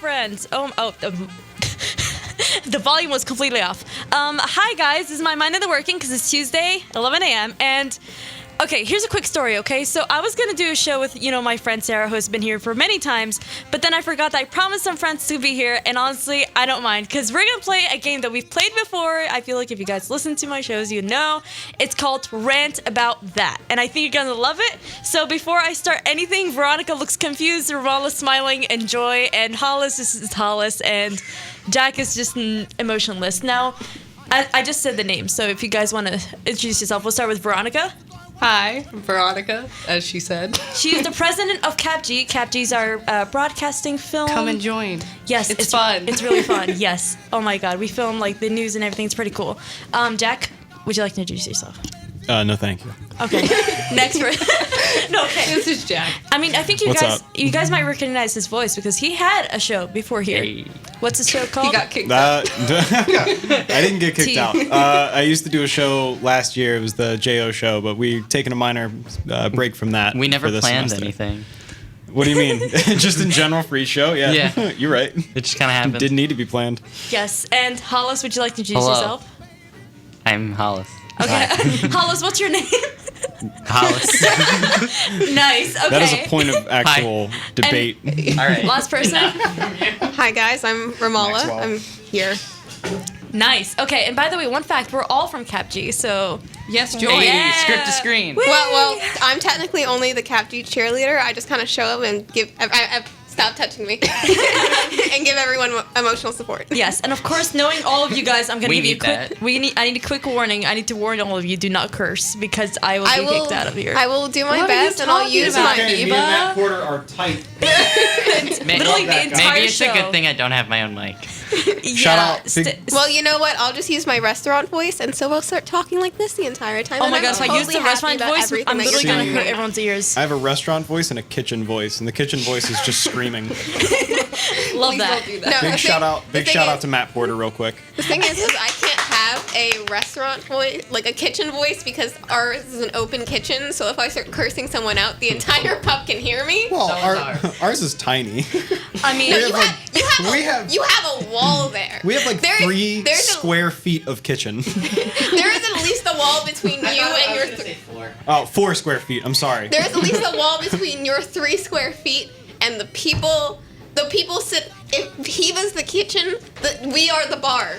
friends. The volume was completely off. Hi guys, this is my mind of the working because it's Tuesday, 11 a.m. And okay, here's a quick story, okay? So I was going to do a show with, my friend Sarah, who has been here for many times, but then I forgot that I promised some friends to be here, and honestly, I don't mind, because we're going to play a game that we've played before. I feel like if you guys listen to my shows, you know. It's called Rant About That, and I think you're going to love it. So before I start anything, Veronica looks confused, Romala smiling in joy, and Hollis is Hollis, and Jack is just emotionless. Now, I just said the name, so if you guys want to introduce yourself, we'll start with Veronica. Hi, Veronica, as she said. She is the president of CapG. CapG's our broadcasting film. Come and join. Yes, it's fun. It's really fun. Yes. Oh my God, we film like the news and everything. It's pretty cool. Jack, would you like to introduce yourself? No, thank you. Okay. Next. No, okay. This is Jack. I mean, I think you guys might recognize his voice because he had a show before here. Hey. What's his show called? He got kicked out. I didn't get kicked out. I used to do a show last year. It was the JO show, but we've taken a minor break from that. We never for this planned semester. anything. What do you mean? Just in general, free show? Yeah. Yeah. You're right. It just kind of happened. Didn't need to be planned. Yes. And Hollis, would you like to introduce Hello. yourself? I'm Hollis. Okay. Hollis, what's your name? Hollis. Nice. Okay. That is a point of actual debate. All right. Last person. Hi guys, I'm Romala. Maxwell. I'm here. Nice. Okay, and by the way, one fact, we're all from CapG, so... Yes, join. Hey, Yeah. script to screen. Well, I'm technically only the CapG cheerleader. I just kind of show up and give. Stop touching me. And give everyone emotional support. Yes, and of course, knowing all of you guys, I'm gonna We give you a need quick. that. I need a quick warning. I need to warn all of you: do not curse because I will I be will. kicked out of here. I will do my What are you best, and I'll talking use about? my. Me and Matt Porter are tight. Literally the entire Maybe it's show. a good thing I don't have my own mic. Shout out. Well, you know what? I'll just use my restaurant voice, and so I'll start talking like this the entire time. Oh and my I'm God! If I use totally the happy restaurant about voice, everything I'm that literally you're gonna doing. hurt everyone's ears. I have a restaurant voice and a kitchen voice, and the kitchen voice is just screaming. Love Please that. don't do that. No, Big the shout thing out to Matt Porter real quick. The thing is I can't have a restaurant voice, like a kitchen voice, because ours is an open kitchen. So if I start cursing someone out, the entire pub can hear me. Well, So is ours is tiny. I mean, No, we you have a wall there. We have like There is- three there's a- square feet of kitchen. There is at least a wall between you and your. 4 square feet. I'm sorry. There is at least a wall between your 3 square feet and the people. The people sit. If he was the kitchen, we are the bar.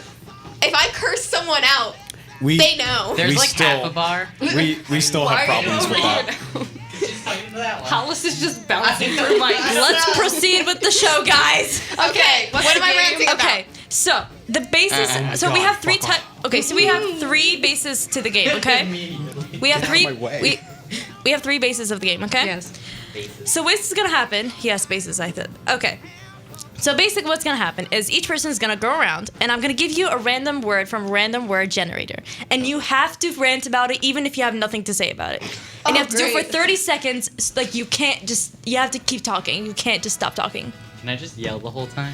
If I curse someone out, they know. There's We like still- half a bar. We still have problems with that. Hollis is just bouncing through my. let's proceed with the show, guys. Okay, what am I ranting about? Okay, so the bases. So we have three types. Okay, so we have 3 bases to the game. Okay, we have three. my way. We have 3 bases of the game. Okay. Yes. So what's gonna happen? Yes, bases. I thought. Okay. So basically, what's gonna happen is each person is gonna go around, and I'm gonna give you a random word from a random word generator, and you have to rant about it, even if you have nothing to say about it. And you have to do it for great. 30 seconds. Like you can't just. You have to keep talking. You can't just stop talking. Can I just yell the whole time?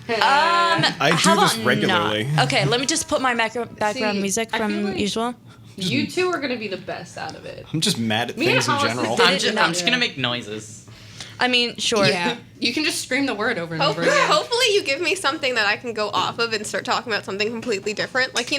I How do this about regularly. not? Okay, let me just put my background See, music I feel from like- usual. You two are gonna be the best out of it. I'm just mad at Me and things in Hollis general. did I'm it just, in I'm that- just gonna make noises. I mean, sure. Yeah. You can just scream the word over and over Hopefully, again. hopefully you give me something that I can go off of and start talking about something completely different. Like,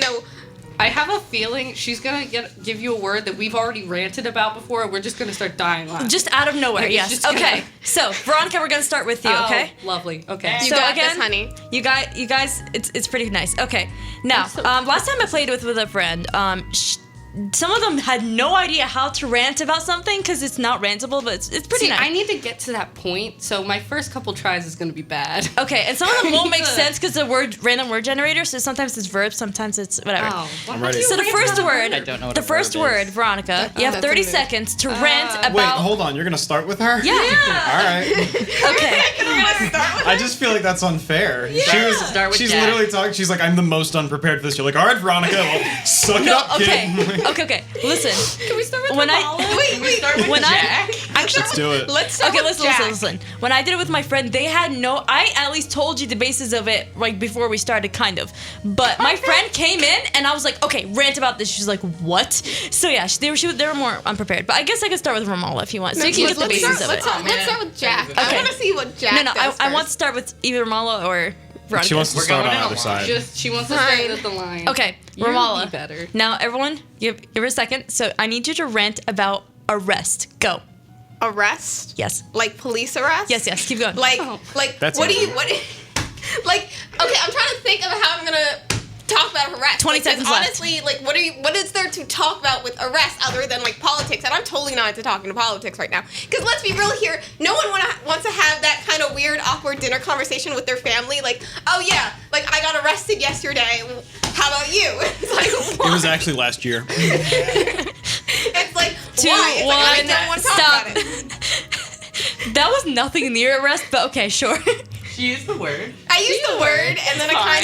I have a feeling she's gonna give you a word that we've already ranted about before. We're just gonna start dying laughing. Just out of nowhere, It's yes. just gonna- Okay, so Veronica, we're gonna start with you, okay? Oh, lovely. Okay. you So got again, this, honey. You guys, it's pretty nice. Okay, now, so- last time I played with a friend, some of them had no idea how to rant about something because it's not rantable, but it's pretty See, nice. I need to get to that point, so my first couple tries is gonna be bad. Okay, and some of them won't make need to- sense because the random word generator. So sometimes it's verbs, sometimes it's whatever. Oh, why I'm ready. do you So the rant first about word, I don't know what the a first verb word, is. Veronica. You have that's 30 a move. seconds to rant about. Wait, hold on. You're gonna start with her? Yeah. All right. Okay. I just feel like that's unfair. Start with She's Jack. literally talking. She's like, I'm the most unprepared for this. You're like, all right, Veronica, well, suck it No. up, Okay. kid. Okay. Listen. Can we start with When I- Romala? Wait. Start with When Jack. Let's do it. Let's start Okay, with listen. When I did it with my friend, they had no. I at least told you the basis of it like before we started, kind of. But my friend came in and I was like, okay, rant about this. She's like, what? So yeah, they were more unprepared. But I guess I could start with Romala if you want, so you can get the basis of it. Let's start with Jack. I Okay. want to see what Jack does I want to first. start with either Romala or Veronica. She wants to We're start on going in either a side. Just she wants to stay at the line. Okay, You'll Romala. be better. Now, everyone, give her a second. So I need you to rant about arrest. Go. Arrest? Yes. Like police arrest? Yes. Keep going. Like, That's what do easy. you, like, okay, I'm trying to think of how I'm gonna talk about arrest. 20 Like, 'cause seconds left. honestly, like, what is there to talk about with arrest other than, like, politics? And I'm totally not into talking to politics right now. Because let's be real here, no one wants to have that kind of weird, awkward dinner conversation with their family. Like, oh yeah, like, I got arrested yesterday. How about you? It's like, It was actually last year. it's like, 2, why? It's 1, like, I don't want to talk stop. about it. That was nothing near arrest, but okay, sure. She used the word. I used the word, and then I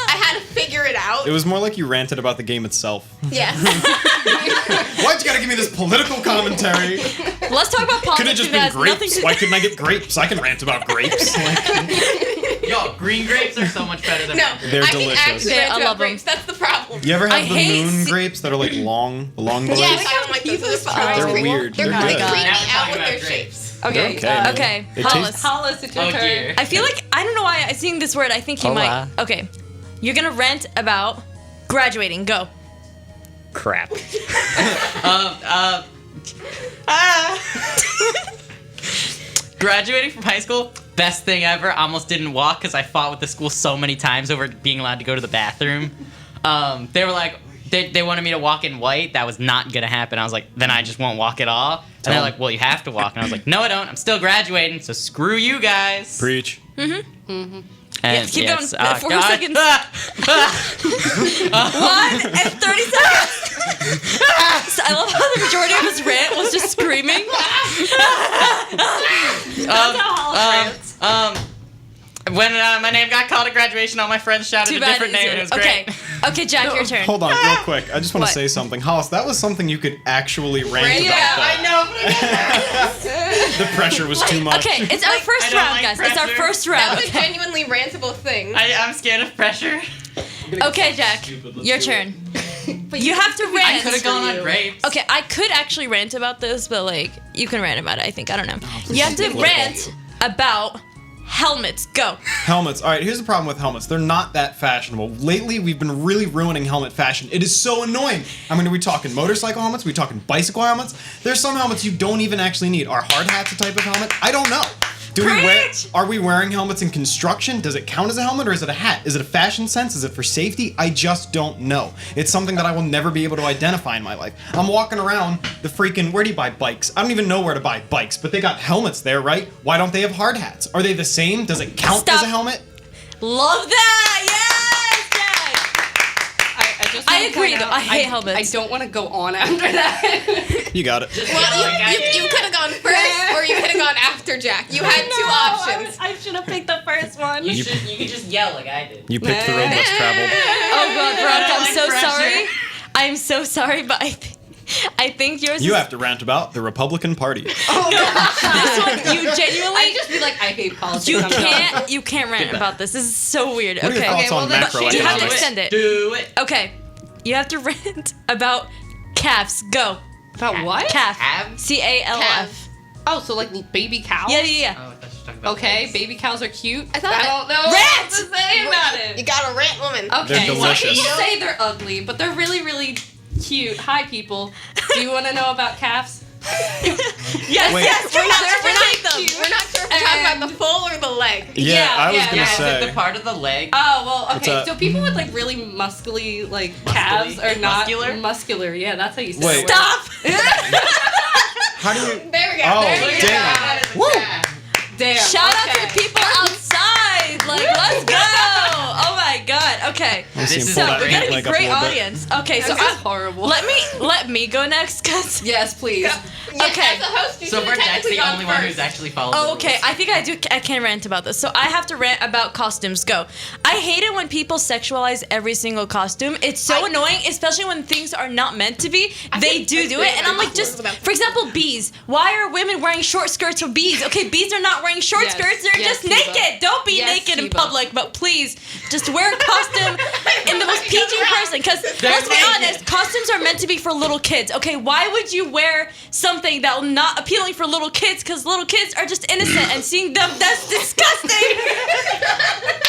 had to figure it out. It was more like you ranted about the game itself. Yes. Why'd you gotta give me this political commentary? Let's talk about Could politics. it just It been has nothing grapes? to Why couldn't I get grapes? I can rant about grapes. Yo, green grapes are so much better than No, red grapes. They're I delicious. can actually I rant love about them. grapes. That's the problem. You ever I have the hate moon se- grapes that are like long blades? Yes, I don't like those. Those are They're creepy. weird. They're They're creepy good. me Now we're out talking with about their grapes. shapes. Okay. Okay, It Hollis. tastes- Hollis, it's your Oh turn. dear. I feel like I don't know why I seen this word. I think you Hola. might. Okay, you're gonna rant about graduating. Go. Crap. Graduating from high school, best thing ever. I almost didn't walk because I fought with the school so many times over being allowed to go to the bathroom. They were like, they wanted me to walk in white. That was not gonna happen. I was like, then I just won't walk at all. And they're like, well, you have to walk. And I was like, no, I don't. I'm still graduating, so screw you guys. Preach. And keep going. 4 God. seconds. 1 and 30 seconds. So I love how the majority of his rant was just screaming. When my name got called at graduation, all my friends shouted Too a bad. different name, and it was Okay. great. Okay, Jack, your turn. Hold on, real quick. I just want What? to say something. Hollis, that was something you could actually rant Yeah, about. I know. The pressure was too much. Okay, it's our first I don't round, like guys. It's our pressure. first That round. was a Okay, genuinely rantable thing. I'm scared of pressure. okay, Jack, your turn. You have to I rant. could have gone on grapes. Okay, I could actually rant about this, but like you can rant about it. I think I don't know. You have to political. rant about helmets. Go. Helmets. All right, here's the problem with helmets. They're not that fashionable. Lately, we've been really ruining helmet fashion. It is so annoying. I mean, are we talking motorcycle helmets? Are we talking bicycle helmets? There's some helmets you don't even actually need. Are hard hats a type of helmet? I don't know. Are we wearing helmets in construction? Does it count as a helmet or is it a hat? Is it a fashion sense? Is it for safety? I just don't know. It's something that I will never be able to identify in my life. I'm walking around the freaking, where do you buy bikes? I don't even know where to buy bikes, but they got helmets there, right? Why don't they have hard hats? Are they the same? Does it count as Stop. a helmet? Love that. Yes, Jack. I wanna agree, point though. out, I hate helmets. I don't want to go on after that. You got it. Well, you could have gone first, or you could have gone after Jack. You had two options. I should have picked the first one. You could just yell like I did. You picked the road less traveled. Oh God, Veronica, I'm like so pressure. sorry. I'm so sorry, but I think yours You is have to rant about the Republican Party. this one. You genuinely. I just be like, I hate politics. You I'm done. can't rant about this. This is so weird. What are your Okay. thoughts well, on then macroeconomics? you have to extend it. Do it. Okay. You have to rant about calves. Go. About what? Calf. Calves? CALF. Oh, so like baby cows? Yeah, yeah, yeah. Oh, I thought you were talking about Okay, legs. baby cows are cute. I thought I that- don't know Rant! what to say about it. You got a rant woman. Okay, They're delicious. some people say they're ugly, but they're really, really cute. Hi, people. Do you want to know about calves? Yes, Wait. yes. We're not We're really not, cute. we're not sure if we're talking about the full or the leg. Yeah, I was gonna Is it say. the part of the leg? Oh, well, okay. What's So up? people with like really muscly like calves are not Muscular? muscular. Yeah, that's how you say Wait. it. Stop. How do you? There we go. Oh, there we go. damn. Woo! Damn. Shout out to okay. the people outside. Like, let's go. Oh my God. Okay. Okay. I see him This pull is that So we got pant a leg up great little bit. audience. Okay, so This is horrible. let me go next, cause. Yes, please. Okay. As the host, you So should far, have Jack's technically the gone only one who's first. actually followed. Oh, the okay. rules. I think I can rant about this. So I have to rant about costumes. Go. I hate it when people sexualize every single costume. It's so annoying, especially when things are not meant to be. They do it, and I'm like, just for example, bees. Why are women wearing short skirts for bees? Okay, bees are not wearing short Yes. skirts. They're Yes, just Kiva. naked. Don't be Yes, naked in Kiva. public, but please, just wear a costume in the most PG person. Because let's be honest, costumes are meant to be for little kids. Okay, why would you wear something that will not appealing for little kids? Because little kids are just innocent, and seeing them, that's disgusting.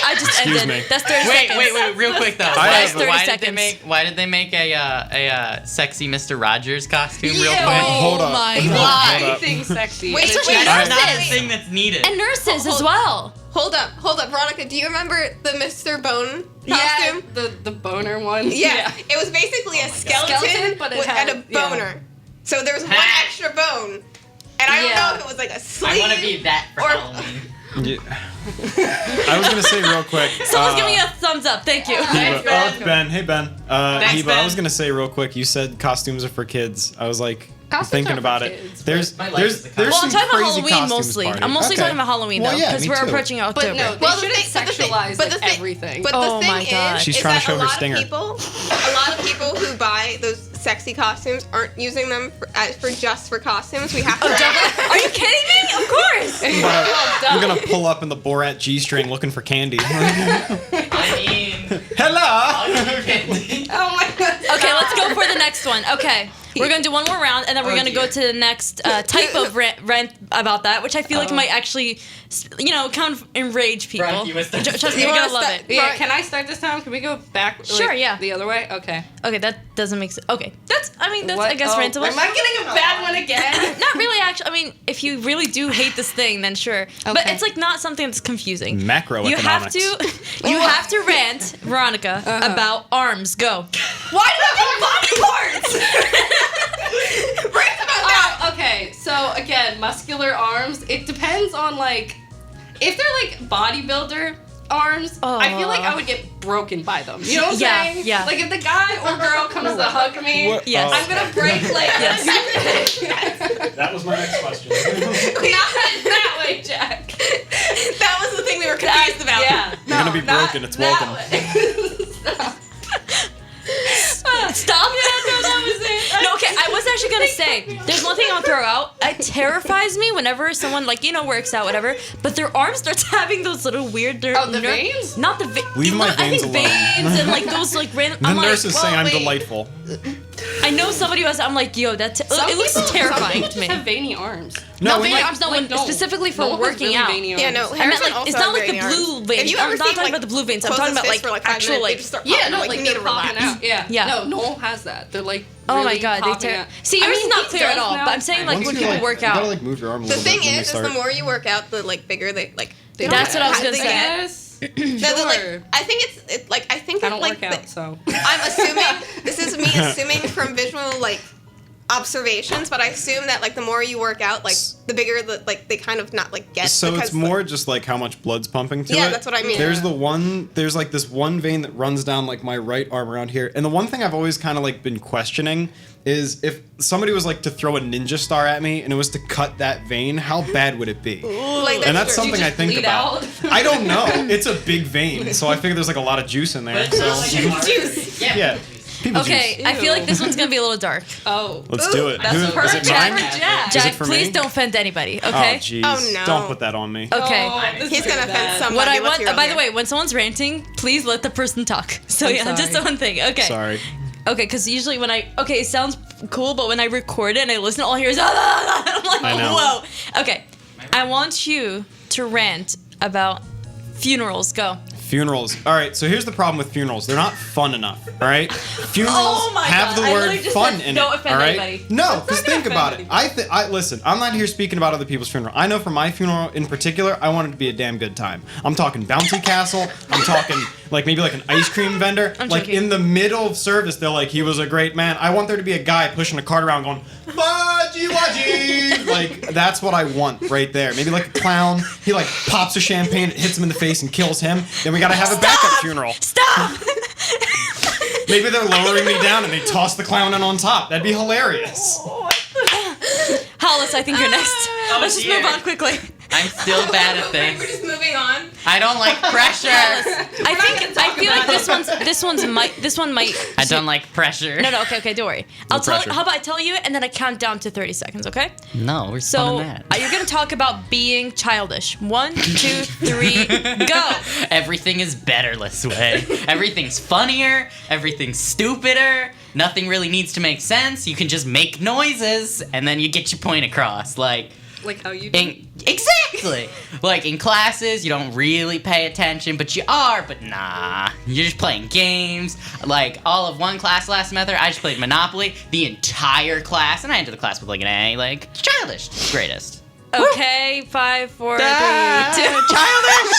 I just Excuse ended. me. That's 30 Wait, seconds. real quick though. That's 30 Why did seconds. they make a sexy Mr. Rogers costume real Yeah. quick? Hold up. my Hold God. up. Anything sexy. Wait, And so it's wait, just- That's not a Nurses. thing that's needed. And nurses as Hold- well. Hold up, Veronica. Do you remember the Mr. Bone Yeah, costume? the boner one. Yeah. It was basically a skeleton, Skeleton, but it had- and a yeah. boner. So there was one Ha. extra bone, and I don't Yeah. know if it was like a sleeve. I want to be that for or- Halloween. Yeah. I was gonna say real quick. Someone's giving you a thumbs up. Thank you. Heba. Oh, it's Ben. Hey, Ben. Thanks, Heba, I Ben. was gonna say real quick. You said costumes are for kids. I was like Costumes thinking are for about kids, it. There's my life is the costume. Well, I'm some talking about crazy Halloween costumes mostly. party. I'm mostly Okay. talking about Halloween Well, though, yeah, because me we're too. approaching October. But no, they Well, shouldn't sexualize everything. But Oh the my thing God. is, She's is trying to that show a her lot stinger. of people, a lot of people who buy those sexy costumes aren't using them for just for costumes. We have to. Are you kidding me? Of course. You're gonna pull up in the Borat G-string looking for candy. I mean, Hello. okay. Oh my god. Okay, let's go for the next one. Okay. We're gonna do one more round, and then we're Oh, gonna go dear. to the next type of rant about that, which I feel like might actually, kind of enrage people. Veronica, you must start Trust this me, time. you're You gonna wanna love start- it. Yeah, can I start this time? Can we go back? Sure, yeah. The other way? Okay. Okay, that doesn't make sense. Okay, that's I What? guess Oh, rantable. Am I getting a bad one again? Not really, actually. I mean, if you really do hate this thing, then sure. But Okay. it's like not something that's confusing. Macroeconomics. You have to rant, Veronica, about arms. Go. Why do I have body parts? Rant about that. Okay, so again, muscular arms. It depends on if they're bodybuilder arms. I feel like I would get broken by them. You know what I'm Yeah, saying? yeah. Like if the guy or girl comes to hug me, What? Yes. Oh. I'm gonna break That was my next question. Not that way, Jack. That was the thing we were confused about. Yeah. You're gonna be broken, it's welcome. Stop that. No, okay, I was actually gonna say, there's one thing I'll throw out. It terrifies me whenever someone works out, whatever, but their arm starts having those little weird the veins? Not the veins. Leave my veins alone. Veins and those random. The I'm nurses say I'm wait. delightful. I know somebody was. I'm like, yo, it looks Some terrifying people to me. just have veiny arms. No, we veiny might- arms. No, Like, no. specifically for No one has working really out. veiny arms. Yeah, no. I meant Harrison like also it's not has like the veiny arms. blue If veins. you I'm ever not seen, talking about the blue veins. I'm close talking his about fist for, like, 5 actual minutes, they just start Yeah, popping, no, like, like you need they're to popping relax. out. Yeah. Yeah. No, Noel has that. They're like. Oh my really god, popping they out. see yours is not he clear at does all. now. But I'm saying like Once when you, people work out. You gotta move your arm a The little thing bit when they is start. the more you work out, the bigger they like. They That's don't what I was have- gonna they say. get- Yes. No, they're, like, Sure. I think I think I it, don't like work out, so. I'm assuming this is me assuming from visual observations, but I assume that the more you work out, the bigger they kind of not get. So because, it's more just how much blood's pumping to it. Yeah, that's what I mean. There's this one vein that runs down my right arm around here. And the one thing I've always kind of been questioning is if somebody was to throw a ninja star at me and it was to cut that vein, how bad would it be? And that's true. something You I just think bleed about. out? I don't know. It's a big vein, so I figure there's a lot of juice in there. So Juice. yeah, people Okay, juice. I feel like this one's gonna be a little dark. Oh. Let's do it. That's Is perfect it mine? for Jack. Is it Jack, for please me? don't offend anybody. Oh Okay. jeez. Oh, no. Don't put that on me. Okay. Oh, this He's is gonna offend bad. somebody. What I Let's want, hear it by on the here. way, when someone's ranting, please let the person talk. So I'm yeah, just sorry. one thing. Okay. Sorry. Okay, because usually it sounds cool, but when I record it and I listen, all I hear is I'm like, I know. whoa. Okay, I want you to rant about funerals. Go. Funerals. All right, so here's the problem with funerals. They're not fun enough, all right? Funerals Oh my have God, the I word literally just fun said in don't it, offend all right? anybody. No, because not gonna think about offend it. Listen, I'm not here speaking about other people's funeral. I know for my funeral in particular, I want it to be a damn good time. I'm talking bouncy castle. I'm talking maybe an ice cream vendor. I'm joking. In the middle of service, they're like, he was a great man. I want there to be a guy pushing a cart around going, Baji Waji. That's what I want right there. Maybe a clown. He pops a champagne, it hits him in the face and kills him. Then we gotta have a backup funeral. Stop. Maybe they're lowering me down and they toss the clown in on top. That'd be hilarious. Hollis, I think you're next. Let's just dear. move on quickly. I'm still bad at We're things. just moving on. I don't like pressure. I feel like this one might. I don't like pressure. No, okay, don't worry. No I'll tell. pressure. How about I tell you, and then I count down to 30 seconds, okay? No, we're So fun at you're gonna talk about being childish. 1, 2, 3, go. Everything is better this way. Everything's funnier. Everything's stupider. Nothing really needs to make sense. You can just make noises, and then you get your point across. Like Like how you do. exactly. Like in classes, you don't really pay attention, but you are. But nah, you're just playing games. Like all of one class last semester, I just played Monopoly the entire class, and I entered the class with like an A. Like childish, greatest. Okay, 5, 4, 3, 2. Childish.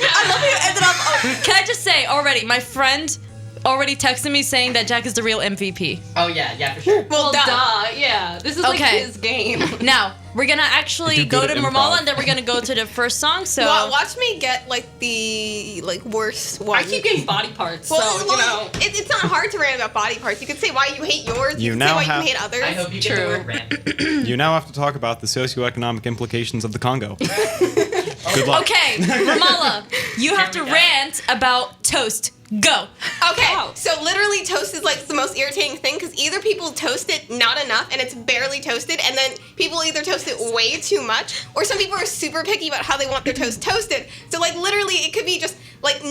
I love how you ended up. Oh, can I just say already? My friend already texted me saying that Jack is the real MVP. Oh yeah, for sure. Well, duh. Yeah. This is like Okay. his game. Now we're gonna actually I do go good to at Romala, improv. and then we're gonna go to the first song. So Watch me get like the worst one. I keep getting body parts, Well, so you know. it's not hard to rant about body parts. You can say why you hate yours. You can now say why have- you hate others. I hope you get the True. word rant. You now have to talk about the socioeconomic implications of the Congo. Good luck. okay, Romala, you have to we go. rant about toast. Go. Okay, Wow. so literally toast is like the most irritating thing because either people toast it not enough and it's barely toasted, and then people either toast it way too much, or some people are super picky about how they want their toast toasted. So like literally, it could be just like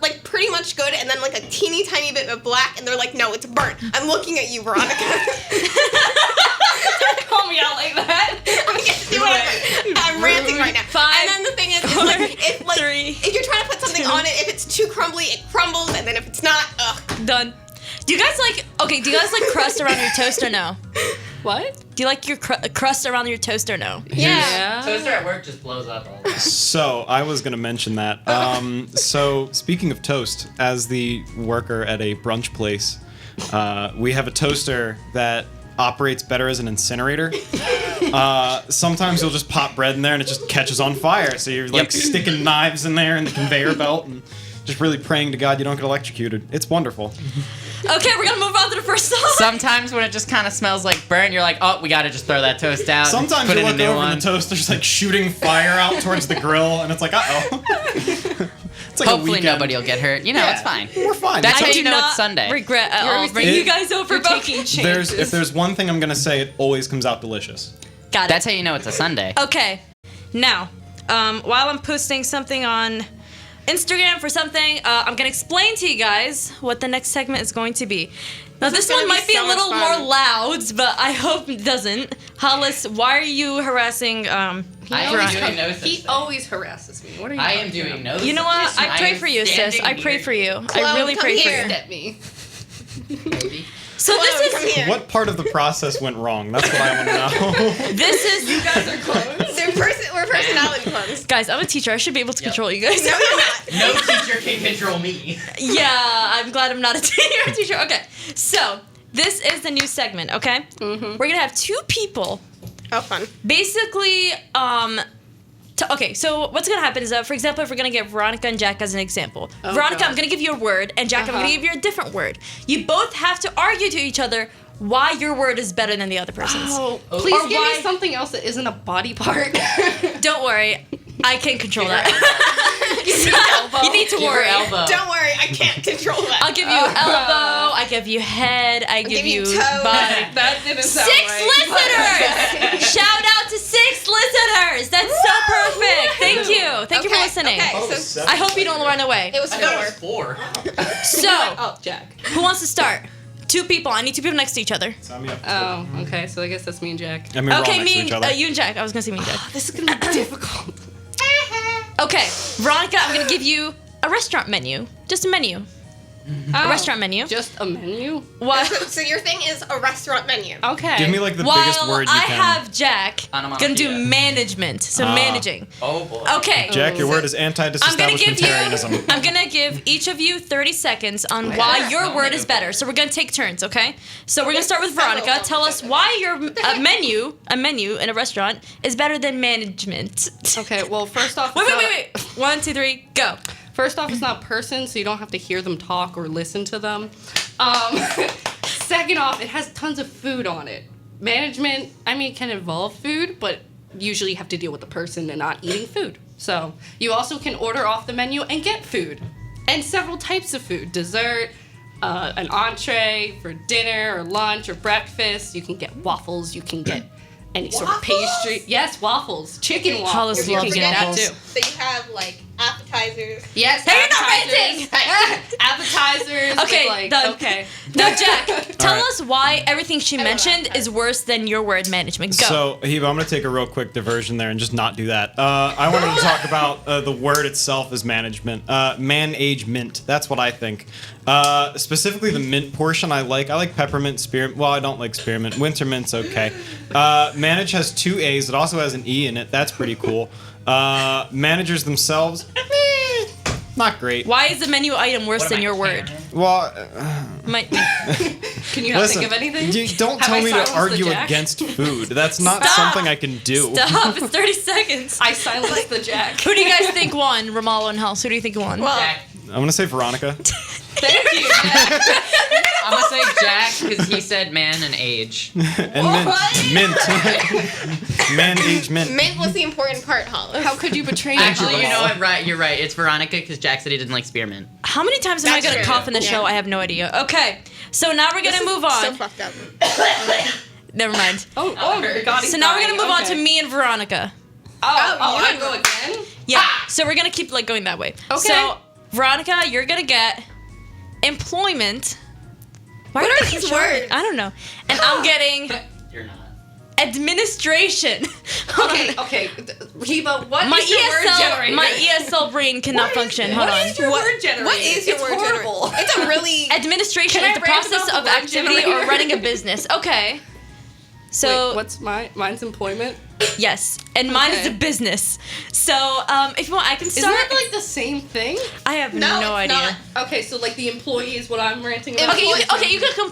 like pretty much good, and then like a teeny tiny bit of black, and they're like, no, it's burnt. I'm looking at you, Veronica. Call me out like that. I get to do whatever. I'm ranting right now. 5, And then the thing is like, 3, if you're trying to put something 2. on it, if it's too crumbly, it crumbles, and then if it's not, ugh. Done. Do you guys like crust around your toast or no? What? Do you like your crust around your toast or no? Yeah. Toaster at work just blows up all the time. So I was gonna mention that. So speaking of toast, as the worker at a brunch place, we have a toaster that operates better as an incinerator. Sometimes you'll just pop bread in there and it just catches on fire. So you're like sticking knives in there in the conveyor belt and just really praying to God you don't get electrocuted. It's wonderful. Okay, we're gonna move on to the first song. Sometimes when it just kind of smells like burnt, you're like, oh, we gotta just throw that toast out. Sometimes put you in a look new over one. and the toaster's like shooting fire out towards the grill and it's like, uh-oh. It's like a Hopefully weekend. nobody will get hurt. You know, it's fine. We're fine. That's I how do you know not it's Sunday. regret at all bringing you guys over boking. If there's one thing I'm gonna say, it always comes out delicious. Got it. That's how you know it's a Sunday. Okay, now, while I'm posting something on Instagram for something, I'm gonna explain to you guys what the next segment is going to be. Now, this gonna one be might be so a much little fun. more loud, but I hope it doesn't. Hollis, why are you harassing? I am Veronica? doing no such He thing. always harasses me. What are you I am talking doing about? no You know what? such thing. I pray for you, sis. standing I pray here. for you. I Chloe, really come pray for here. you. At me. Maybe. So Chloe, this come is here. What part of the process went wrong? That's what I want to know. this is You guys are close. We're personality clones. guys. I'm a teacher. I should be able to control you guys. No, you're not. No teacher can control me. Yeah, I'm glad I'm not a teacher. Okay, so this is the new segment. Okay, we're gonna have two people. Oh, fun. Basically, okay, so what's gonna happen is that, for example, if we're gonna get Veronica and Jack as an example, Veronica, God. I'm gonna give you a word, and Jack, I'm gonna give you a different word. You both have to argue to each other why your word is better than the other person's. Oh, please Or give why- me something else that isn't a body part. Don't worry, I can control that. elbow. You need to Give her worry. elbow. Don't worry, I can't control that. I'll give you elbow. I give you head. I give give you you toe. body. That didn't sound 6 right. listeners! Shout out to 6 listeners! That's so perfect. Thank you. Thank you for Okay, listening. Okay, so I hope you don't run away. it was I thought it was 4. 4. So, Oh, Jack. who wants to start? 2 people. I need 2 people next to each other. Sign me up. Oh, okay. So I guess that's me and Jack. I mean, we're all Okay, next to me each and other. you and Jack. I was gonna say me and Jack. This is gonna be difficult. Okay, Veronica, I'm gonna give you a restaurant menu. Just a menu. A restaurant menu. Just a menu? While, So your thing is a restaurant menu. Okay. Give me like the biggest while word you I can. have Jack gonna do Onomatopoeia. management. So managing. Oh boy. Okay. Jack, your word is I'm gonna give anti-disestablishmentarianism. I'm gonna give each of you 30 seconds on why your word is better. So we're gonna take turns, okay? So we're gonna start with Veronica. Tell us why your a menu in a restaurant is better than management. Okay, well, first off, Wait. 1, 2, 3, go. First off, it's not a person, so you don't have to hear them talk or listen to them. Second off, it has tons of food on it. Management, I mean, can involve food, but usually you have to deal with the person and not eating food. So you also can order off the menu and get food. And several types of food. Dessert, an entree for dinner or lunch or breakfast. You can get waffles. You can get any sort of pastry. Yes, waffles. Chicken waffles. Hollis You loves can get that waffles. too. So you have like appetizers. Yes, Hey, you're not appetizers. Appetizers. Okay, with, like, done. Okay. Now, Jack, tell right. us why everything she I don't know mentioned that is worse than your word management. Go. So, Heba, I'm going to take a real quick diversion there and just not do that. I wanted to talk about the word itself as management. Man-age-mint. That's what I think. Specifically, the mint portion I like. I like peppermint, spearmint. Well, I don't like spearmint. Wintermint's okay. Manage has 2 A's. It also has an E in it. That's pretty cool. Managers themselves, not great. Why is the menu item worse than your word? Well, Can you not listen, think of anything? don't Have tell I me to silenced the argue jack? against food. That's not Stop. something I can do. Stop. It's 30 seconds. I silenced the jack. Who do you guys think won? Romala and Hollis. Who do you think won? Well, Jack. I'm going to say Veronica. Thank you, Jack. I'm gonna say Jack because he said man and age. And mint. Man, age, mint. mint was the important part, Hollis. How could you betray me? Actually, you know Hollis? what? Right, you're right. It's Veronica because Jack said he didn't like spearmint. How many times am I That's going to true. cough in the show? Yeah. I have no idea. Okay. So now we're going to move on. So fucked up. Never mind. Oh my God. So now we're going to move on to me and Veronica. I go again? Yeah. So we're going to keep like going that way. Okay. So, Veronica, you're going to get employment. Why What do are I keep these trying? words? I don't know. And I'm getting You're not. administration. Okay. Reba, what My is your word ESL, generator? my ESL brain cannot function. Hold What on. is your word generator? What is your It's word horrible. generator? It's a really Administration Can is I the rant process about of the word activity or generator? running a business. Okay. So Wait, what's mine's employment? yes, and mine is Okay. a business. So if you want, I can Isn't start. that like the same thing? I have No, no it's idea. not. Okay, so like the employee is what I'm ranting about. Okay, you Employee. can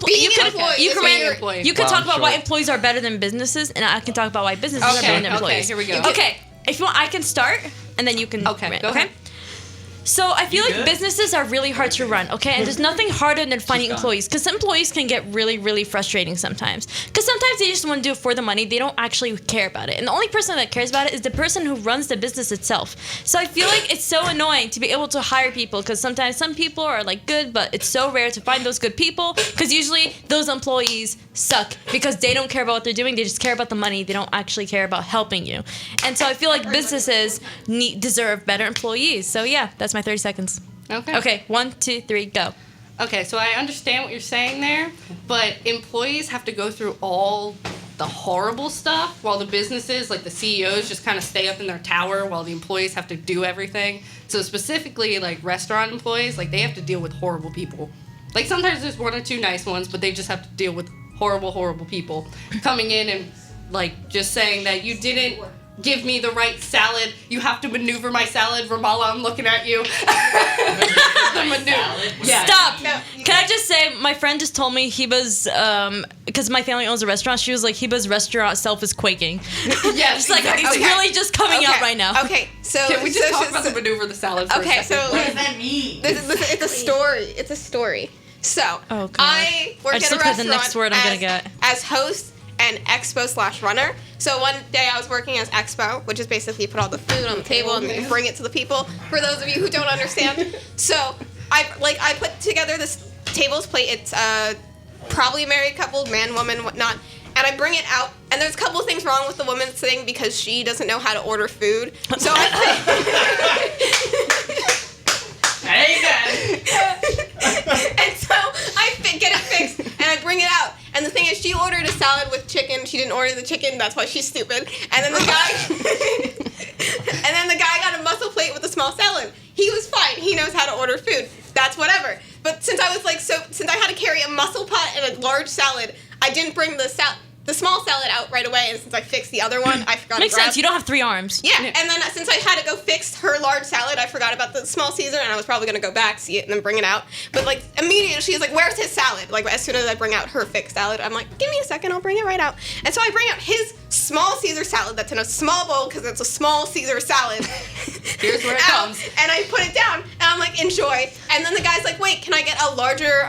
Being you can employed you is can being rant- employed. you can Well, talk I'm about why sure. employees are better than businesses, and I can talk about why businesses are Okay, better than okay, employees. here we go. Okay, if you want, I can start, and then you can. Okay, rant, go ahead. So I feel like good? businesses are really hard to run, okay? And there's nothing harder than finding gone. employees, because employees can get really, really frustrating sometimes. Because sometimes they just want to do it for the money, they don't actually care about it. And the only person that cares about it is the person who runs the business itself. So I feel like it's so annoying to be able to hire people, because sometimes some people are like good, but it's so rare to find those good people, because usually those employees suck because they don't care about what they're doing, they just care about the money, they don't actually care about helping you. And so I feel like businesses deserve better employees. So yeah, that's my 30 seconds. Okay. Okay, 1, 2, 3, go. Okay, so I understand what you're saying there, but employees have to go through all the horrible stuff while the businesses, like the CEOs, just kind of stay up in their tower while the employees have to do everything. So specifically, like restaurant employees, like they have to deal with horrible people. Like sometimes there's 1 or 2 nice ones, but they just have to deal with horrible, horrible people coming in and like just saying that you didn't give me the right salad. You have to maneuver my salad. Romala, I'm looking at you. The maneuver. Yeah. Stop! No, you Can I just say, my friend just told me Heba's, because my family owns a restaurant, she was like, Heba's restaurant self is quaking. Yes. It's like, exactly. it's really just coming out right now. Okay, so Can we just so- talk so- about the maneuver the salad for Okay, a second? so that mean? this it's a story. It's a story. So Oh, God. I work I just at a looked at the restaurant next word I'm gonna get. as host and expo/runner. So one day I was working as expo, which is basically you put all the food on the table and you bring it to the people. For those of you who don't understand, so I put together this tables plate. It's probably a married couple, man, woman, whatnot. And I bring it out, and there's a couple of things wrong with the woman's thing because she doesn't know how to order food. So I Hey, and so I get it fixed, and I bring it out. And the thing is, she ordered a salad with chicken. She didn't order the chicken. That's why she's stupid. And then the guy got a mussel plate with a small salad. He was fine. He knows how to order food. That's whatever. But since I had to carry a mussel pot and a large salad, I didn't bring the small salad out right away. And since I fixed the other one, I forgot. Makes to grab. sense, you don't have 3 arms. Yeah, and then since I had to go fix her large salad, I forgot about the small Caesar, and I was probably gonna go back, see it, and then bring it out. But like immediately, she's like, "Where's his salad?" Like as soon as I bring out her fixed salad, I'm like, "Give me a second, I'll bring it right out." And so I bring out his small Caesar salad that's in a small bowl because it's a small Caesar salad. Here's where it out, comes. and I put it down, and I'm like, like, enjoy. And then the guy's like, wait, can I get a larger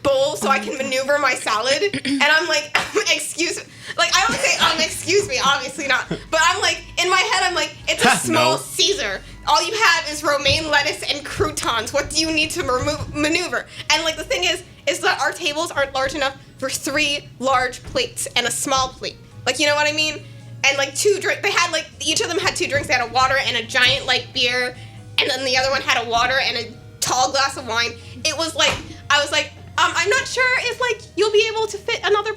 bowl so I can maneuver my salad? And I'm like, excuse me. Like, I would say, excuse me, obviously not. But I'm like, in my head, I'm like, it's a small No. Caesar. All you have is romaine lettuce and croutons. What do you need to maneuver? And, like, the thing is that our tables aren't large enough for 3 large plates and a small plate. Like, you know what I mean? And, like, 2 drinks. They had, like, each of them had 2 drinks. They had a water and a giant, like, beer. And then the other one had a water and a tall glass of wine. It was, like, I was like, I'm not sure if, like, you'll be able to fit another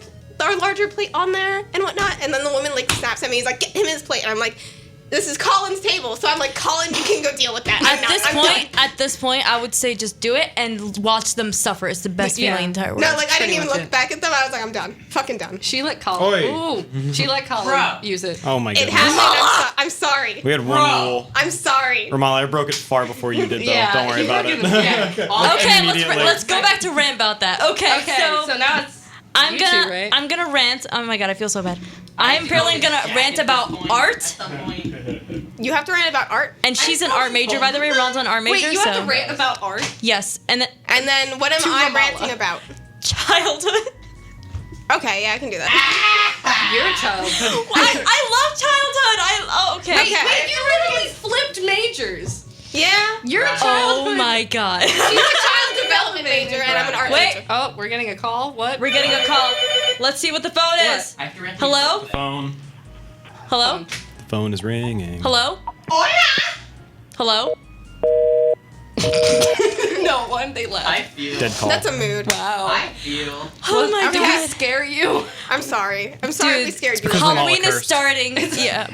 larger plate on there and whatnot. And then the woman, like, snaps at me. He's like, get him his plate. And I'm like, this is Colin's table. So I'm like, Colin, you can go deal with that. At this point, I would say just do it and watch them suffer. It's the best feeling in the entire world. No, like, I didn't Pretty even much look it. back at them. I was like, I'm done. Fucking done. She let Colin. Oi. Ooh, she let Colin Bro. use it. Oh my It goodness. happened. I'm sorry. We had one rule. I'm sorry. Romala, I broke it far before you did, though. Yeah, Don't worry you about broke it. it, yeah. Okay, Immediately. let's go back to rant about that. Okay, So now it's I'm you gonna two, right? I'm gonna rant. Oh my god, I feel so bad. I'm apparently gonna rant about art, You have to rant about art. and she's an art major, by the way. Ron's an art major, Wait, you so have to rant about art? yes, and then And then what am To I Romala. ranting about? childhood. Okay, yeah, I can do that. You're a child. I love childhood. Okay. Okay. Wait, you literally flipped majors. Yeah. You're a Oh childhood. my god. She's a child development major, and I'm an art Wait. major. Oh, we're getting a call. What? We're getting a call. Let's see what the phone is. Hello? Phone. Hello? The phone is ringing. Hello? Hello? No one. They left. I feel. Dead call. That's a mood. Wow. I feel. Oh my Did we god. scare you? I'm sorry. I'm sorry we Dude, scared you. because Romala Halloween is cursed. starting. Yeah.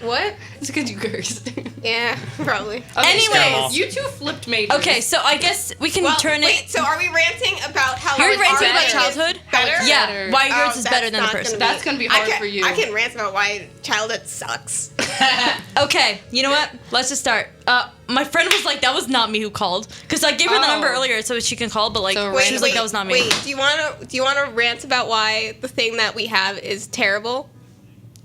What? It's because you cursed. Yeah, probably. Okay, Anyways. so you two flipped majors. Okay, so I guess we can Well, turn wait, it. so are we ranting about how You're our ranting art about is childhood? better? Yeah, Better. why yours Oh, is better that's than the not person. gonna That's gonna be hard for you. I can rant about why childhood sucks. Okay, you know what? Let's just start. My friend was like, that was not me who called, because I gave her the number Oh. earlier so she can call, but like So she was like, that was not me. Wait, do you wanna rant about why the thing that we have is terrible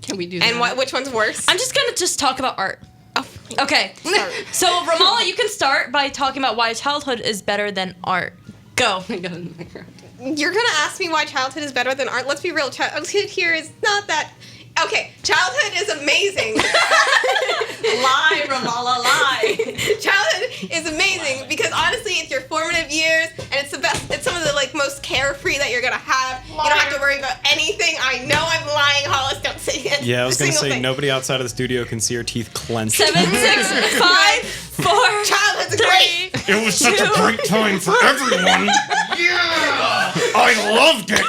Can we do that? and which one's worse? I'm just gonna talk about art. Oh, Okay, sorry. so Romala, you can start by talking about why childhood is better than art. Go. I got a microphone. You're gonna ask me why childhood is better than art? Let's be real. Childhood here is not that. Okay, childhood is amazing. Lie, Romala, lie. Childhood is amazing because honestly, it's your formative years, and it's the best. It's some of the like most carefree that you're gonna have. You don't have to worry about anything. I know I'm lying, Hollis. Don't say it. Yeah, I was going to say, Thing. nobody outside of the studio can see her teeth clenched. 7, 6, 5, 4, Childhood's 3. great. It was such a great time for everyone. Yeah! I loved it.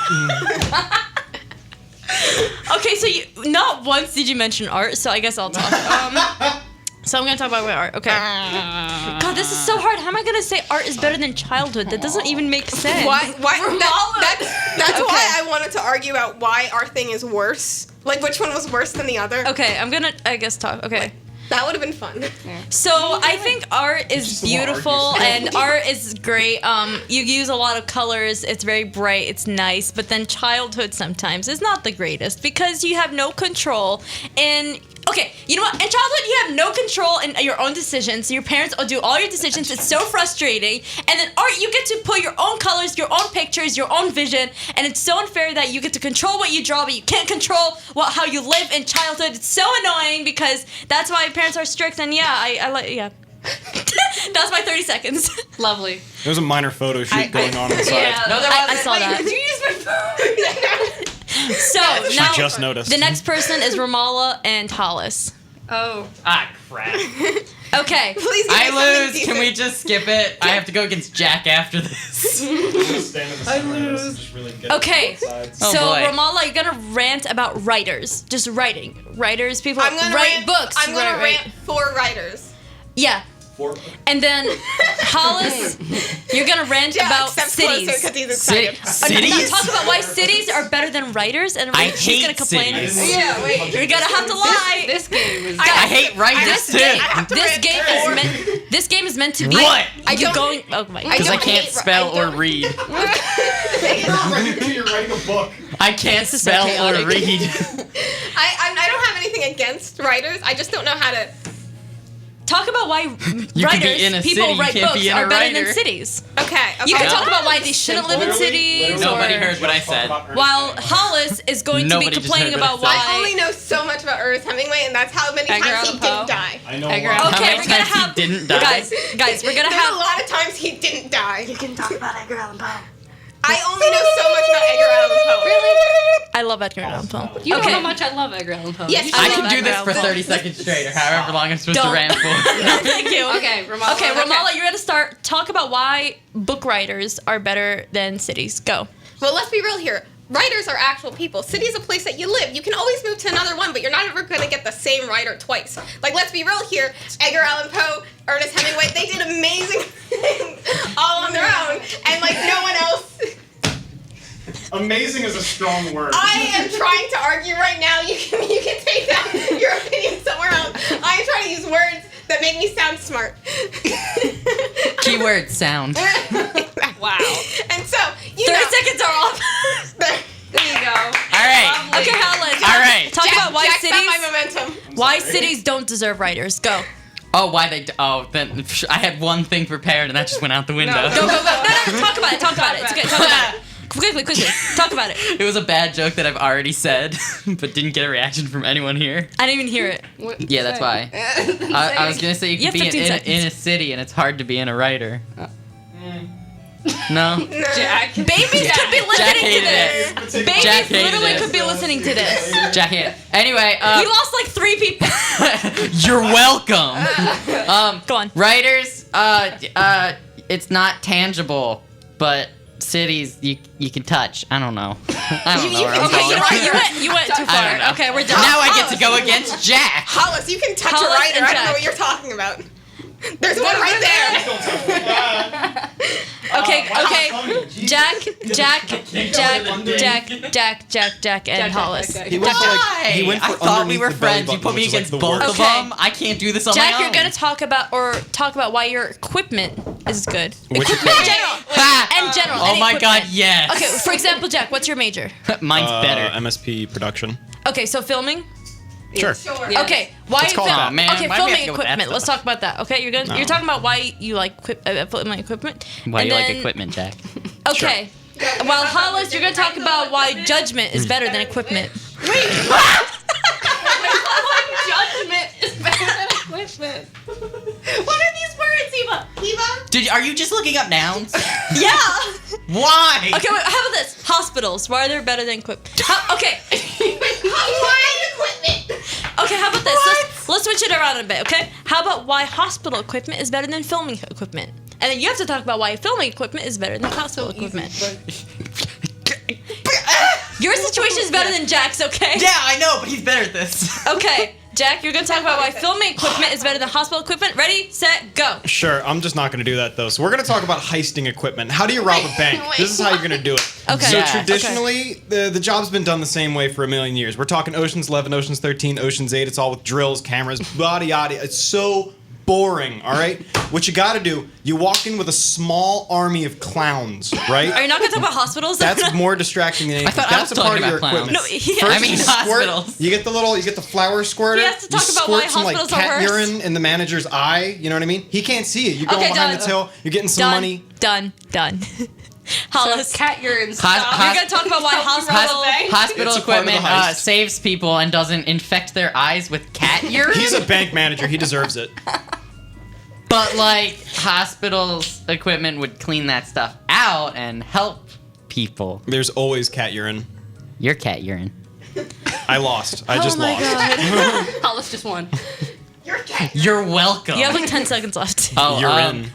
Okay, so not once did you mention art, so I guess I'll talk. So I'm gonna talk about my art. Okay. God, this is so hard. How am I gonna say art is better than childhood? That doesn't even make sense. Why? That's Okay. why I wanted to argue about why our thing is worse. Like which one was worse than the other. Okay, I'm gonna, I guess, talk. Okay. That would have been fun. So I think art is beautiful and art is great. You use a lot of colors. It's very bright. It's nice. But then childhood sometimes is not the greatest because you have no control in. Okay, you know what? In childhood, you have no control in your own decisions. Your parents will do all your decisions. It's so frustrating. And then art, you get to put your own colors, your own pictures, your own vision. And it's so unfair that you get to control what you draw, but you can't control how you live in childhood. It's so annoying because that's why parents are strict. And yeah, I like, yeah. That's my 30 seconds. Lovely. There was a minor photo shoot going on the side. Yeah. No, there I wasn't. saw that. Did you use my phone? So She now just noticed. the next person is Romala and Hollis. Oh. Ah, crap. Okay. Please. give me I something lose. decent. Can we just skip it? I have to go against Jack after this. I lose. Okay. Oh, So boy. Romala, you're gonna rant about writers. Just writing. Writers, people I'm gonna write rant, books. I'm gonna write- rant for writers. Yeah. And then Hollis, you're gonna rant Yeah, about steps cities. closer 'cause he's excited. Cities? Talk about why cities are better than writers, and I she's hate gonna complain. cities. Yeah, wait. You're gonna have to lie. This game is. I hate writers This game, too. have to this rant game for- is meant. This game is meant to be. What? You don't- going? Oh my. I Because I don't can't hate- spell I or don't- read. You're writing a book. I can't is so spell or chaotic. read. I don't have anything against writers. I just don't know how to talk about why be writers, in a people city, you write can't books be in a are better than writer. cities. Okay. You can okay. talk about why they shouldn't live in cities. Nobody or, heard what I said. While Hollis is going to be Nobody just complaining heard what about I said. I only why. know so much about Ernest Hemingway, and that's how many Edgar times he Allan Poe. didn't die. I know. Edgar a lot. Allan How Okay, many we're gonna times he have didn't die? guys. We're gonna There's a have. lot of times he didn't die. You can talk about Edgar Allan Poe. I only know so much about Edgar Allan Poe. Really? I love Edgar Allan Poe. You know Okay. how much I love Edgar Allan Poe. Yes, You I should can love do Edgar this for Allan Poe. 30 seconds straight, or however long I'm supposed Don't. to rant for. Thank you. Okay, Romala. Okay, Romala, you're gonna start. Talk about why book writers are better than cities. Go. Well, let's be real here. Writers are actual people. City's a place that you live. You can always move to another one, but you're not ever going to get the same writer twice. Like, let's be real here. Edgar Allan Poe, Ernest Hemingway, they did amazing things all on their own, and like no one else. Amazing is a strong word. I am trying to argue right now. You can take that your opinion somewhere else. I am trying to use words that make me sound smart. Keyword sound. Wow. And so, 30 seconds are off. There you go. All right. Okay, Hollis. All right. Talk about why Jack stopped my cities. momentum. Why cities don't deserve writers. Go. Oh, why they? Then I had one thing prepared, and that just went out the window. No, Go. No. Talk about it. Talk about it. It's okay. Talk about it. Quickly. Talk about it. It was a bad joke that I've already said, but didn't get a reaction from anyone here. I didn't even hear it. What did Yeah, you that's say? why. I was gonna say you You can have be 15 in seconds. a city, and it's hard to be in a writer. No. Jack. Babies could be Jack listening to hated this. it. Babies Jack hated literally it. could be listening to this. Jack hit. Anyway, We lost like 3 people. you're welcome. Go on. Writers, it's not tangible, but cities you can touch. I don't know. I don't know where I'm Okay, you know going. what? You went too I don't far. know. Okay, we're done. Now I get to go against Jack. Hollis, you can touch Hollis a writer. and I don't know Jack. what you're talking about. There's one right there. Okay. Jack, and Hollis. Jack. He went for Why? he went for I thought we underneath were the belly friends. You button, put me which is, like, against the both worst. of Okay. them. I can't do this on Jack, my own. you're gonna talk about why your equipment is good. Which Equipment in equipment? general. Ha! In general. Oh any my God, equipment. yes. Okay, for example, Jack, what's your major? Mine's better. MSP production. Okay, so filming. Sure. Sure. Yeah. Okay, why Let's call it film? that. Man, okay, why do we have filming to go with that equipment. Let's stuff? talk about that. Okay, you're talking about why you like filming equipment. Why and you like then- equipment, Jack? Okay. While Hollis, you're gonna talk about why judgment is better than equipment. Judgment is better than equipment. What are these words, Eva? Eva? Are you just looking up nouns? Yeah. Why? Okay, wait, how about this? Hospitals. Why are they better than equipment? Okay. Why equipment? Okay, how about this? Let's switch it around a bit, okay? How about why hospital equipment is better than filming equipment? And then you have to talk about why filming equipment is better than hospital equipment. Your situation is better than Jack's, okay? Yeah, I know, but he's better at this. Okay, Jack, you're gonna talk about why filming equipment is better than hospital equipment. Ready, set, go. Sure, I'm just not going to do that though. So we're going to talk about heisting equipment. How do you rob a bank? Wait, This is how you're going to do it. Okay. So Yeah, traditionally, the job's been done the same way for a million years. We're talking Ocean's 11, Ocean's 13, Ocean's 8. It's all with drills, cameras, yada yada. It's so boring. All right. What you got to do? You walk in with a small army of clowns, Are right? you not gonna talk about hospitals? That's more distracting than anything. thought I That's was a part talking of your about clowns. equipment. No, he- First I mean you squirt- hospitals. You get the flower squirter. He has to talk you about why squirt some like hospitals are cat worse. urine in the manager's eye. You know what I mean? He can't see it. You go Okay, behind done. the till. You're getting some done, money. done. Hollis, Cat urine. you're gonna talk about why hospital. Hospital It's a part of the equipment heist. saves people and doesn't infect their eyes with cat urine. He's a bank manager. He deserves it. But like hospitals equipment would clean that stuff out and help people. There's always cat urine. Your cat urine. I lost. I just Oh my lost. God. Hollis just won. You're dead. You're welcome. You have like 10 seconds left. oh, You're in.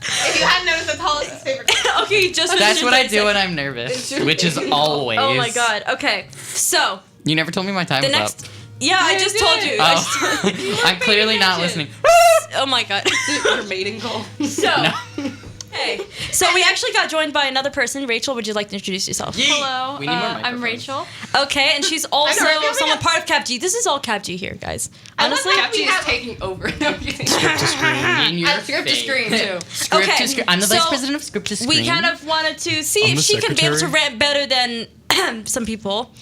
If you hadn't noticed, that's Hollis' favorite. Okay, just That's what I do when when I'm nervous, which is always. Oh my God. Okay, so You never told me my time the was next. up. Yeah, I You just did. told you. I just Oh. told you. I'm clearly not listening. Oh my God. Your mating call. So, No. hey. So we actually got joined by another person. Rachel, would you like to introduce yourself? Hello, We need more I'm microphones. Rachel. Okay, and she's also I know, someone part of Cap G. This is all Cap G here, guys. Honestly. Captain is taking over. No, I'm kidding. In your Script to face. screen too. Script Okay, to screen. I'm the so vice president of script to screen. We kind of wanted to see I'm if the she can be able to secretary. rant better than some people.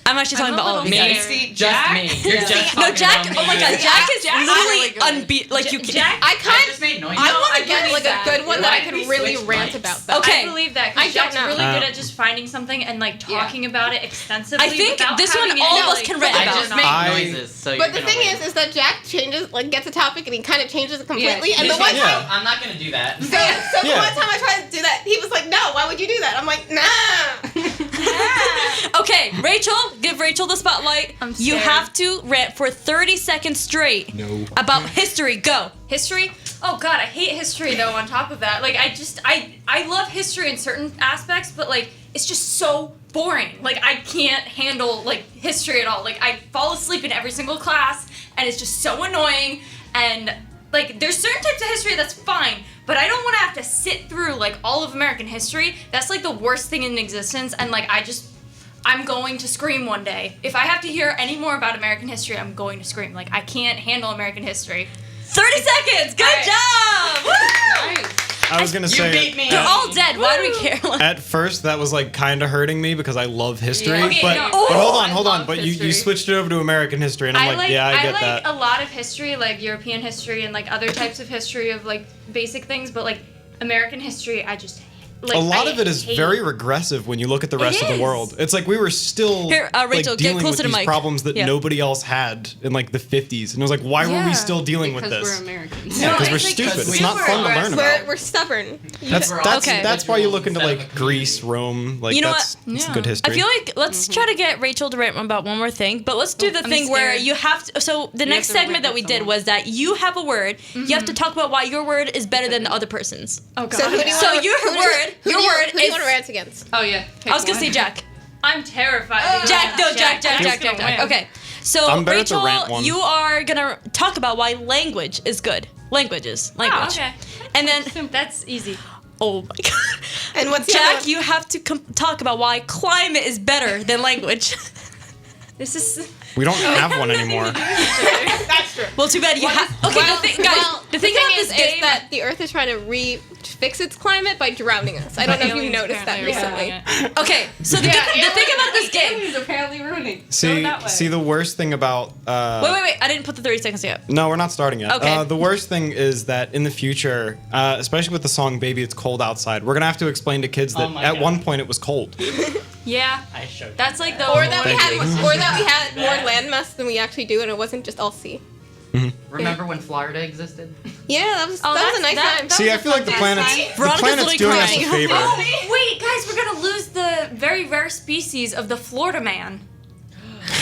I'm actually talking I'm a about all of you little guys. scared. Me, Jack? just me. You're just No, talking Jack. about Oh my me. God, Jack is Jack's literally really good. unbeat. Like you can. Jack, I I kind just made noise. I want I to get believe like that. a good one that I Why can did we really switch rant mics? about. That. Okay. I believe that I because don't Jack's know. really good at just finding something and like talking about it extensively. I think without this one having all any, of us like, can rant I about. just make I- noises, so But you're the gonna thing win. is that Jack changes, like, gets a topic and he kind of changes it completely. And This the one one- time, I'm not gonna do that. so the Yeah. one time I tried to do that, he was like, "No, why would you do that?" I'm like, "Nah." Okay, Rachel, give Rachel the spotlight. I'm You scared. have to rant for 30 seconds straight about history. Go. History? Oh god, I hate history though on top of that. Like I love history in certain aspects, but like it's just so boring. Like I can't handle like history at all. Like I fall asleep in every single class and it's just so annoying and like there's certain types of history that's fine, but I don't want to have to sit through like all of American history. That's like the worst thing in existence and like I'm going to scream one day. If I have to hear any more about American history, I'm going to scream. Like I can't handle American history. 30 seconds. Good Alright. job. Woo! Nice. I was gonna You say. beat me. They're all dead. Why do we care? At first, that was like kind of hurting me because I love history. Yeah. Okay, but, no. but hold on, I hold on. love But you history. switched it over to American history, and I'm like, yeah, I get like that. a lot of history, like European history and like other types of history of like basic things, but like American history, I just like A lot I of it is hate. very regressive when you look at the rest of the is. world. It's like we were still Here, Rachel, like get dealing closer with to these mic. problems that Yeah. nobody else had in like the 50s, and it was like, why were Yeah. we still dealing with Because this? we're Americans. Yeah, because No, we're it's like stupid. super It's not fun to learn aggressive. about. We're stubborn. That's We're that's Okay. that's why you look into Instead of like a Greece, Rome, like You know that's what? it's Yeah. good history. I feel like let's try to get Rachel to rant about one more thing, but let's do the I'm thing where scared. you have to. So the next have to segment that we rant did someone. was that you have a word. You have to talk about why your word is better than the other person's. Oh god. So who do you So wanna- your who do you- word- who your do you- word who do you is- want to rant against? Oh yeah. I was gonna say Jack. I'm terrified. Jack, no, Jack. Jack's gonna win. Okay, so I'm better at the Rachel, rant one. you are gonna talk about why language is good. Language. Oh, okay. And then, That's easy. oh my god, And what's the other Jack, one? you have to talk about why climate is better than language. This is we don't have one anymore. That's true. Well, too bad you have. Okay, Well, the thing, guys, well, the thing about this is game. that the Earth is trying to fix its climate by drowning us. I don't know if you aliens noticed that apparently are recently. ruining it. Okay, so the thing about this game. Aliens apparently ruining. See, that way. see, the worst thing about Wait. I didn't put the 30 seconds yet. No, we're not starting yet. Okay. The worst thing is that in the future, especially with the song "Baby It's Cold Outside," we're gonna have to explain to kids that Oh my at God. one point it was cold. Yeah. I showed. That's like the Or that we Thank had, you. or that we had more landmass than we actually do, and it wasn't just all sea. Remember when Florida existed? Yeah, that was Oh, that was a that's- nice that- time. that See, was I a feel like the fun planet's time. the Veronica's planet's literally doing us a crying. favor. Wait, guys, we're gonna lose the very rare species of the Florida man.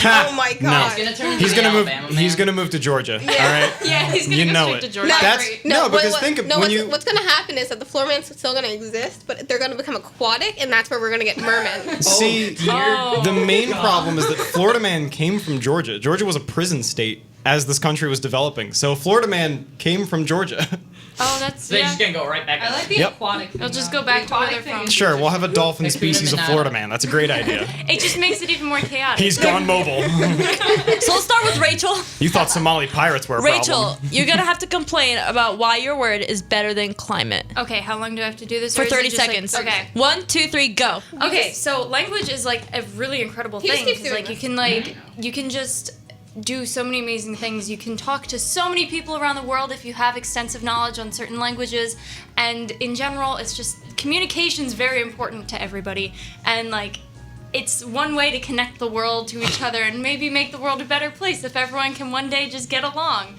Oh my god. He's gonna turn He's into gonna the move. Alabama He's man. gonna move to Georgia. All right. Yeah, he's gonna You go know straight it. to Georgia. No, That's Great. no, because think of when what's, you what's gonna happen is that the floor man's still gonna exist, but they're gonna become aquatic, and that's where we're gonna get mermen. see Oh. the main problem is that Florida Man came from Georgia. Georgia was a prison state as this country was developing. So Florida Man came from Georgia. Oh, that's So they're yeah. just gonna go right back. I like the Yep. aquatic thing. They'll just though. go back The to where aquatic they're from. thing is Sure, we'll have a dolphin They put him species in of that- Florida Man. That's a great idea. It just makes it even more chaotic. He's gone mobile. So let's start with Rachel. You thought Somali pirates were a Rachel, problem. you're gonna have to complain about why your word is better than climate Okay, how long do I have to do this? for or is it 30 just, like- seconds. okay. 1, 2, 3, go. Okay, so language is like a really incredible He just thing keeps 'cause, doing like this. you can just do so many amazing things. You can talk to so many people around the world if you have extensive knowledge on certain languages, and in general, it's just communication's very important to everybody, and like it's one way to connect the world to each other and maybe make the world a better place if everyone can one day just get along.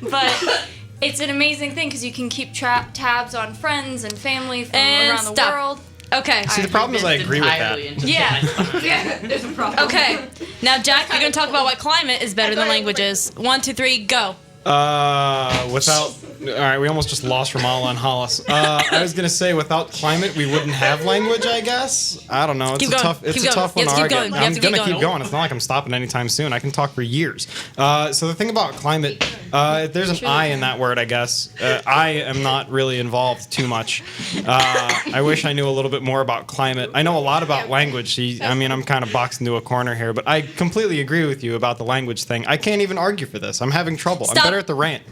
But it's an amazing thing because you can keep tabs on friends and family from And around the stop. world. Okay. See, the problem is I agree with that. Yeah. Yeah, there's a problem. Okay. Now, Jack, you're gonna talk about why climate is better than languages. 1, 2, 3, go. Without, all right, we almost just lost Romala and Hollis. I was gonna say without climate we wouldn't have language. I guess. I don't know. It's Keep a going. tough. It's Keep a going. tough You one have to to keep argue. going. You have I'm to keep gonna keep going. going. It's not like I'm stopping anytime soon. I can talk for years. So the thing about climate, there's an I in that word. I guess I am not really involved too much. I wish I knew a little bit more about climate. I know a lot about language. I mean, I'm kind of boxed into a corner here, but I completely agree with you about the language thing. I can't even argue for this. I'm having trouble. Stop. I'm better at the rant.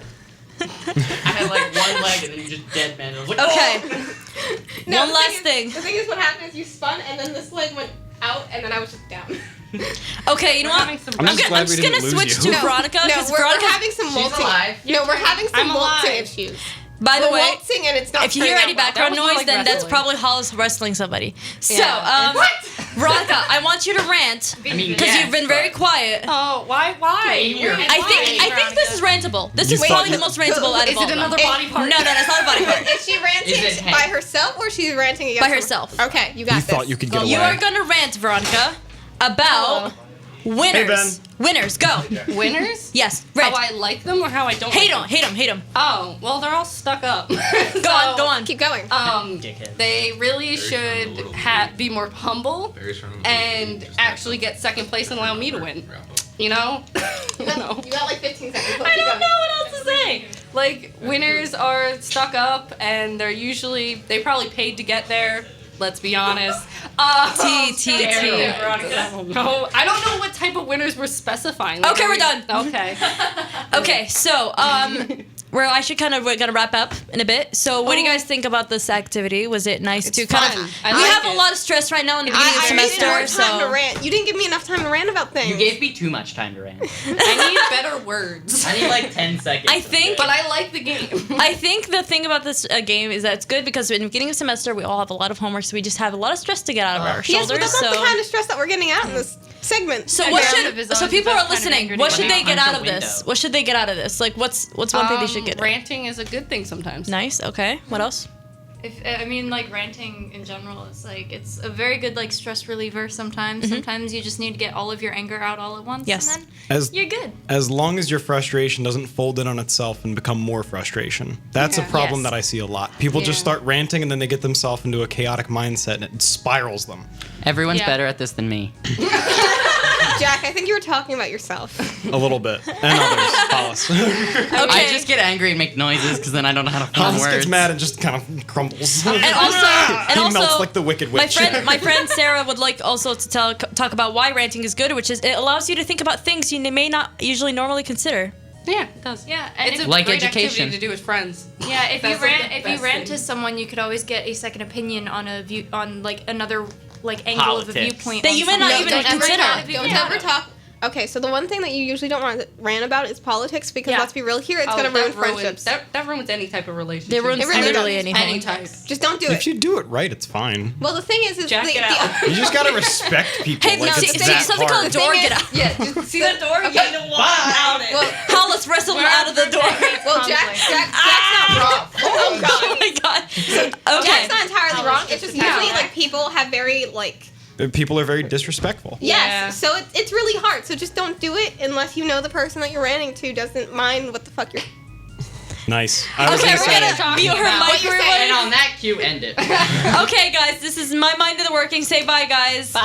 I had like one leg and then you just dead man. I was like, Okay. oh! One the last thing. The thing is, what happened is you spun, and then this leg went out, and then I was just down. Okay, you know what? having some I'm just glad I'm we just didn't gonna lose switch you. to Veronica No, because we're Veronica's. having some molting. alive. No, we're having some I'm molting alive. issues. By the We're way, waltzing, and it's not. if you hear any turning out well. background That was more noise, like then that's wrestling. probably Hollis wrestling somebody. So, Yeah. Veronica, I want you to rant I mean, because yes, you've been very but- quiet. Oh, why? You're- I think this is rantable. This is You probably thought- the most rantable out of Is all it of them. another body part? No, it's not a body part. Is she ranting Is it by head? herself, or she's ranting against By someone? herself. Okay, you got You this. thought you could get away. You are gonna rant, Veronica, about winners. Ben. Winners, go. Winners? Yes, How rant. I like them or how I don't Hate like them, hate them. Oh, well, they're all stuck up. Go on. Keep going. Dickhead. They really should be more humble and actually get second place and allow me to win. You know? You got like 15 seconds. I don't know what else to say. Like, winners are stuck up and they probably paid to get there. Let's be honest. T. No, I don't know what type of winners we're specifying. Okay, we're done. Okay. Okay, so we're gonna wrap up in a bit. So what do you guys think about this activity? Was it nice to kind fun. of? I We like have it. a lot of stress right now in the beginning of the I needed more semester, time to so rant. You didn't give me enough time to rant about things. You gave me too much time to rant. I need better words. I need like 10 seconds. I think. But I like the game. I think the thing about this game is that it's good because in the beginning of semester we all have a lot of homework, so we just have a lot of stress to get out of our Yes, shoulders. but that's not so, the kind of stress that we're getting out in this segment. so And what Barely should his so own, people that's are kind of listening? angry What to should me. they get Punch out a of this? window. What should they get out of this? Like what's one thing they should get? Ranting is a good thing sometimes. Nice. Okay. What else? Like ranting in general, it's a very good like stress reliever sometimes. Sometimes you just need to get all of your anger out all at once. Yes. And then As you're good. as long as your frustration doesn't fold in on itself and become more frustration. That's a Yeah. problem Yes. that I see a lot. People just Yeah. start ranting and then they get themselves into a chaotic mindset and it spirals them. Everyone's Yeah. better at this than me. Jack, I think you were talking about yourself. A little bit. And others. Hollis. I just get angry and make noises because then I don't know how to form Hollis words. gets mad and just kind of crumbles. And also, melts like the Wicked Witch. my friend Sarah would like also to talk about why ranting is good, which is it allows you to think about things you may not usually normally consider. Yeah, it does. Yeah, and It's a Like great education. activity to do with friends. Yeah, if you That's, like, rant the if you best rant thing. to someone, you could always get a second opinion on another angle of a Politics. viewpoint That on you may not something. even don't ever consider. talk. Don't ever talk. Okay, so the one thing that you usually don't want to rant about is politics because Yeah. let's be real here, it's Oh, gonna ruin that ruins- friendships. That ruins any type of relationship. They ruin It really literally does. anything. any type. Just don't do If it. you do it right, it's fine. Well, the thing is Jack it out. You just gotta respect people. Hey, like see, it's see, that something hard. called door thing get is- out. Yeah, just see that door? You need to walk out it. Well, Hollis wrestle him out of the door. well, Jack's not wrong. Oh god. Oh my god. Okay. Jack's not entirely wrong. It's just usually Yeah. like people have very like People are very disrespectful. yes. Yeah. So it's really hard. So just don't do it unless you know the person that you're ranting to doesn't mind what the fuck you're. Nice. I was Okay, gonna we're say. gonna mute her What you're microwave. And on that cue, end it. Okay, guys, this is my mind of the working. Say bye, guys. Bye.